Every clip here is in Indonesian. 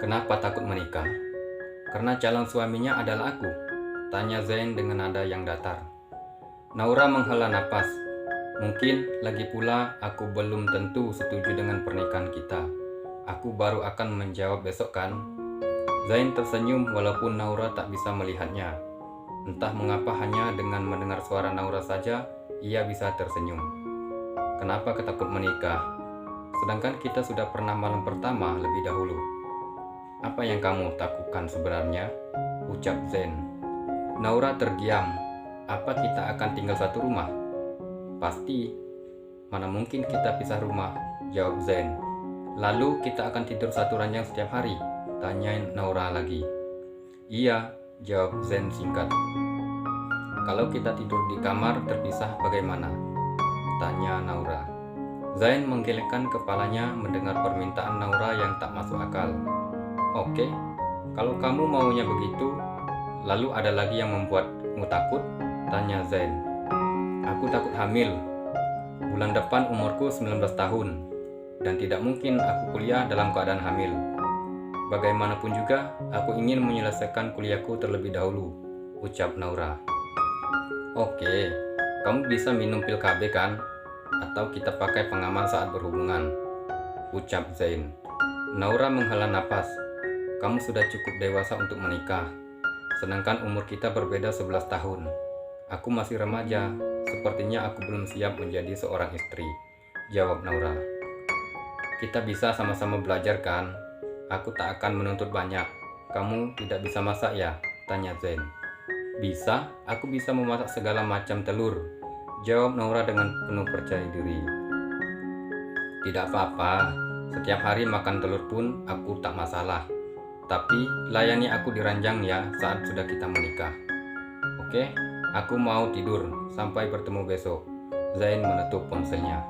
Kenapa takut menikah? Karena calon suaminya adalah aku, tanya Zain dengan nada yang datar. Naura menghela napas. Mungkin lagi pula aku belum tentu setuju dengan pernikahan kita. Aku baru akan menjawab besok kan? Zain tersenyum walaupun Naura tak bisa melihatnya. Entah mengapa hanya dengan mendengar suara Naura saja, ia bisa tersenyum. Kenapa ketakut menikah? Sedangkan kita sudah pernah malam pertama lebih dahulu. Apa yang kamu takutkan sebenarnya? Ucap Zain. Naura terdiam. Apa kita akan tinggal satu rumah? Pasti. Mana mungkin kita pisah rumah? Jawab Zain. Lalu kita akan tidur satu ranjang setiap hari? Tanya Naura lagi. Iya, jawab Zain singkat. Kalau kita tidur di kamar terpisah bagaimana? Tanya Naura. Zain menggelengkan kepalanya mendengar permintaan Naura yang tak masuk akal. Oke, kalau kamu maunya begitu, lalu ada lagi yang membuatmu takut? Tanya Zain. Aku takut hamil. Bulan depan umurku 19 tahun, dan tidak mungkin aku kuliah dalam keadaan hamil. Bagaimanapun juga, aku ingin menyelesaikan kuliahku terlebih dahulu, ucap Naura. Oke, kamu bisa minum pil KB kan? Atau kita pakai pengaman saat berhubungan, ucap Zain. Naura menghela napas. Kamu sudah cukup dewasa untuk menikah, sedangkan umur kita berbeda 11 tahun. Aku masih remaja, sepertinya aku belum siap menjadi seorang istri, jawab Naura. Kita bisa sama-sama belajar kan? Aku tak akan menuntut banyak. Kamu tidak bisa masak ya? Tanya Zain. Bisa, aku bisa memasak segala macam telur, jawab Naura dengan penuh percaya diri. Tidak apa-apa, setiap hari makan telur pun aku tak masalah. Tapi layani aku di ranjang ya saat sudah kita menikah. Oke, aku mau tidur. Sampai bertemu besok. Zain menutup ponselnya.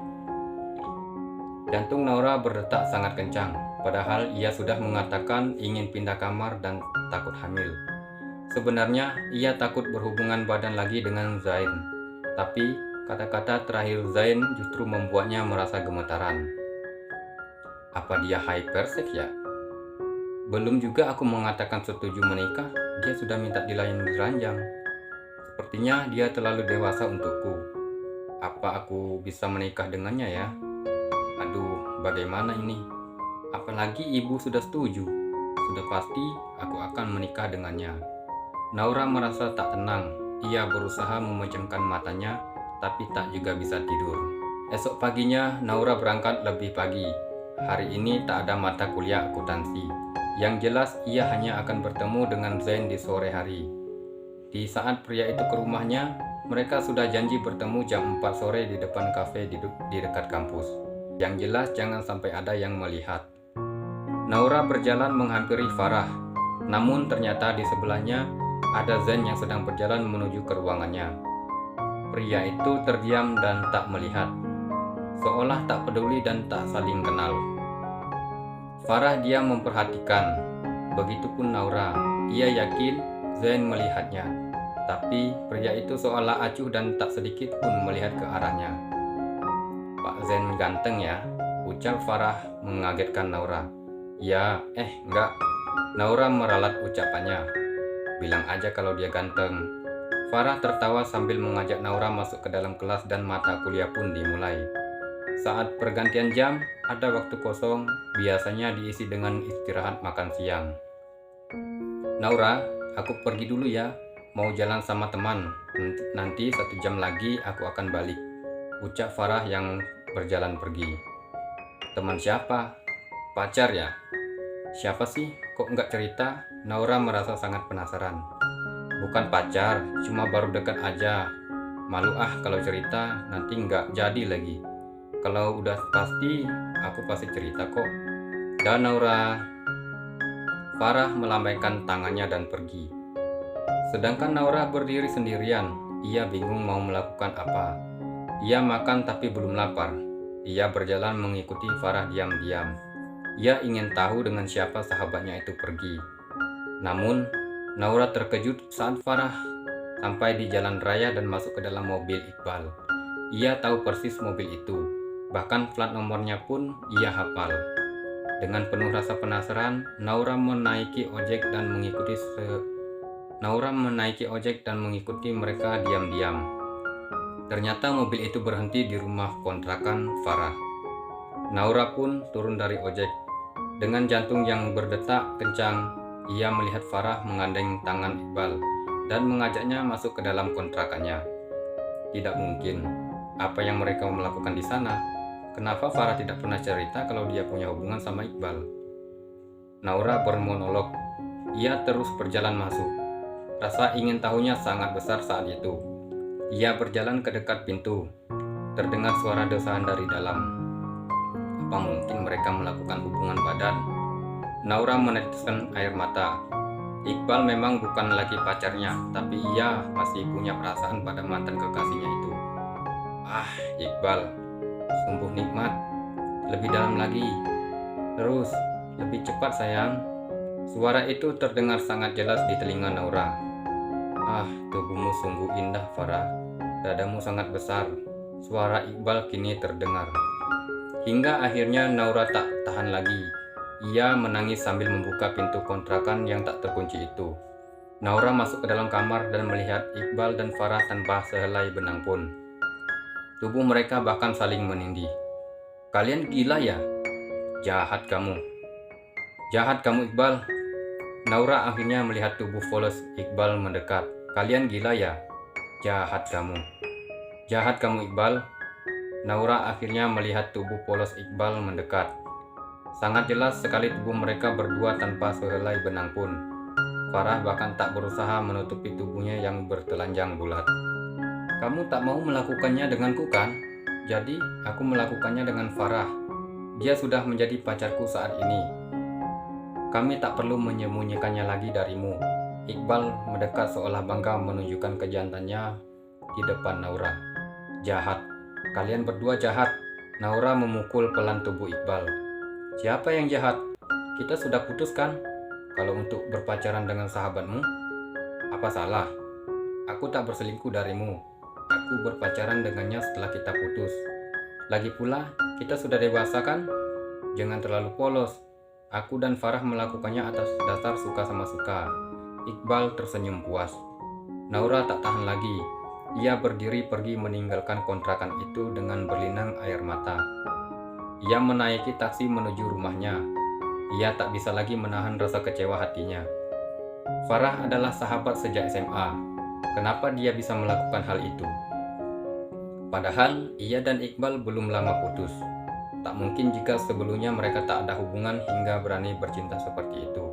Jantung Naura berdetak sangat kencang. Padahal ia sudah mengatakan ingin pindah kamar dan takut hamil. Sebenarnya ia takut berhubungan badan lagi dengan Zain. Tapi kata-kata terakhir Zain justru membuatnya merasa gemetaran. Apa dia hyperseks ya? Belum juga aku mengatakan setuju menikah, dia sudah minta dilayani di ranjang. Sepertinya dia terlalu dewasa untukku. Apa aku bisa menikah dengannya ya? Aduh, bagaimana ini? Apalagi ibu sudah setuju. Sudah pasti aku akan menikah dengannya. Naura merasa tak tenang. Ia berusaha memejamkan matanya, tapi tak juga bisa tidur. Esok paginya, Naura berangkat lebih pagi. Hari ini tak ada mata kuliah akuntansi. Yang jelas ia hanya akan bertemu dengan Zain di sore hari. Di saat pria itu ke rumahnya, mereka sudah janji bertemu jam 4 sore di depan kafe di dekat kampus. Yang jelas jangan sampai ada yang melihat. Naura berjalan menghampiri Farah. Namun ternyata di sebelahnya ada Zain yang sedang berjalan menuju ke ruangannya. Pria itu terdiam dan tak melihat. Seolah tak peduli dan tak saling kenal. Farah diam memperhatikan, begitupun Naura. Ia yakin Zain melihatnya, tapi pria itu seolah acuh dan tak sedikit pun melihat ke arahnya. Pak Zain ganteng ya, ucap Farah mengagetkan Naura. Ya, enggak. Naura meralat ucapannya. Bilang aja kalau dia ganteng. Farah tertawa sambil mengajak Naura masuk ke dalam kelas dan mata kuliah pun dimulai. Saat pergantian jam, ada waktu kosong, biasanya diisi dengan istirahat makan siang. Naura, aku pergi dulu ya, mau jalan sama teman. Nanti 1 jam lagi aku akan balik, ucap Farah yang berjalan pergi. Teman siapa? Pacar ya? Siapa sih? Kok nggak cerita? Naura merasa sangat penasaran. Bukan pacar, cuma baru dekat aja. Malu kalau cerita, nanti nggak jadi lagi. Kalau udah pasti, aku pasti cerita kok. Dan Naura. Farah melambaikan tangannya dan pergi. Sedangkan Naura berdiri sendirian. Ia bingung mau melakukan apa. Ia makan tapi belum lapar. Ia berjalan mengikuti Farah diam-diam. Ia ingin tahu dengan siapa sahabatnya itu pergi. Namun, Naura terkejut saat Farah sampai di jalan raya dan masuk ke dalam mobil Iqbal. Ia tahu persis mobil itu. Bahkan plat nomornya pun ia hafal. Dengan penuh rasa penasaran, Naura menaiki ojek dan mengikuti mereka diam-diam. Ternyata mobil itu berhenti di rumah kontrakan Farah. Naura pun turun dari ojek. Dengan jantung yang berdetak kencang, ia melihat Farah menggandeng tangan Iqbal dan mengajaknya masuk ke dalam kontrakannya. Tidak mungkin. Apa yang mereka melakukan di sana? Kenapa Farah tidak pernah cerita kalau dia punya hubungan sama Iqbal? Naura bermonolog. Ia terus berjalan masuk. Rasa ingin tahunya sangat besar saat itu. Ia berjalan ke dekat pintu. Terdengar suara desaan dari dalam. Apa mungkin mereka melakukan hubungan badan? Naura meneteskan air mata. Iqbal memang bukan lagi pacarnya, tapi ia masih punya perasaan pada mantan kekasihnya itu. Ah, Iqbal, sungguh nikmat. Lebih dalam lagi. Terus, lebih cepat sayang. Suara itu terdengar sangat jelas di telinga Naura. Ah, tubuhmu sungguh indah, Farah. Dadamu sangat besar. Suara Iqbal kini terdengar. Hingga akhirnya Naura tak tahan lagi. Ia menangis sambil membuka pintu kontrakan yang tak terkunci itu. Naura masuk ke dalam kamar dan melihat Iqbal dan Farah tanpa sehelai benang pun. Tubuh mereka bahkan saling menindih. Kalian gila ya? Jahat kamu. Jahat kamu, Iqbal. Naura akhirnya melihat tubuh polos Iqbal mendekat. Kalian gila ya? Jahat kamu. Jahat kamu, Iqbal. Naura akhirnya melihat tubuh polos Iqbal mendekat. Sangat jelas sekali tubuh mereka berdua tanpa sehelai benang pun. Farah bahkan tak berusaha menutupi tubuhnya yang bertelanjang bulat. Kamu tak mau melakukannya denganku kan? Jadi aku melakukannya dengan Farah. Dia sudah menjadi pacarku saat ini. Kami tak perlu menyembunyikannya lagi darimu. Iqbal mendekat seolah bangga menunjukkan kejantannya di depan Naura. Jahat. Kalian berdua jahat. Naura memukul pelan tubuh Iqbal. Siapa yang jahat? Kita sudah putus kan? Kalau untuk berpacaran dengan sahabatmu, apa salah? Aku tak berselingkuh darimu. Aku berpacaran dengannya setelah kita putus. Lagi pula, kita sudah dewasa kan? Jangan terlalu polos. Aku dan Farah melakukannya atas dasar suka sama suka. Iqbal tersenyum puas. Naura tak tahan lagi. Ia berdiri pergi meninggalkan kontrakan itu dengan berlinang air mata. Ia menaiki taksi menuju rumahnya. Ia tak bisa lagi menahan rasa kecewa hatinya. Farah adalah sahabat sejak SMA. Kenapa dia bisa melakukan hal itu? Padahal ia dan Iqbal belum lama putus. Tak mungkin jika sebelumnya mereka tak ada hubungan hingga berani bercinta seperti itu.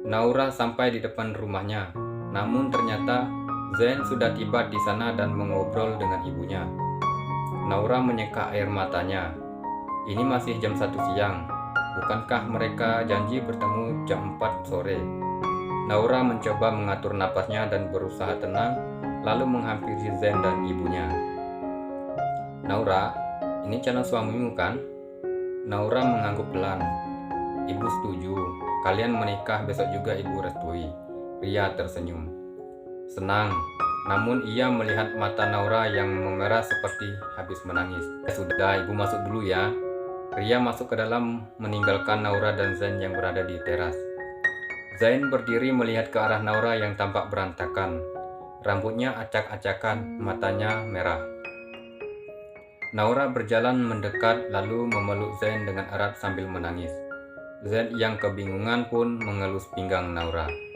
Naura sampai di depan rumahnya. Namun ternyata Zain sudah tiba di sana dan mengobrol dengan ibunya. Naura menyeka air matanya. Ini masih jam 1 siang. Bukankah mereka janji bertemu jam 4 sore? Naura mencoba mengatur napasnya dan berusaha tenang, lalu menghampiri Zain dan ibunya. Naura, ini calon suamimu kan? Naura mengangguk pelan. Ibu setuju. Kalian menikah besok juga ibu restui. Pria tersenyum. Senang, namun ia melihat mata Naura yang memerah seperti habis menangis. Sudah, ibu masuk dulu ya. Pria masuk ke dalam meninggalkan Naura dan Zain yang berada di teras. Zain berdiri melihat ke arah Naura yang tampak berantakan. Rambutnya acak-acakan, matanya merah. Naura berjalan mendekat lalu memeluk Zain dengan erat sambil menangis. Zain yang kebingungan pun mengelus pinggang Naura.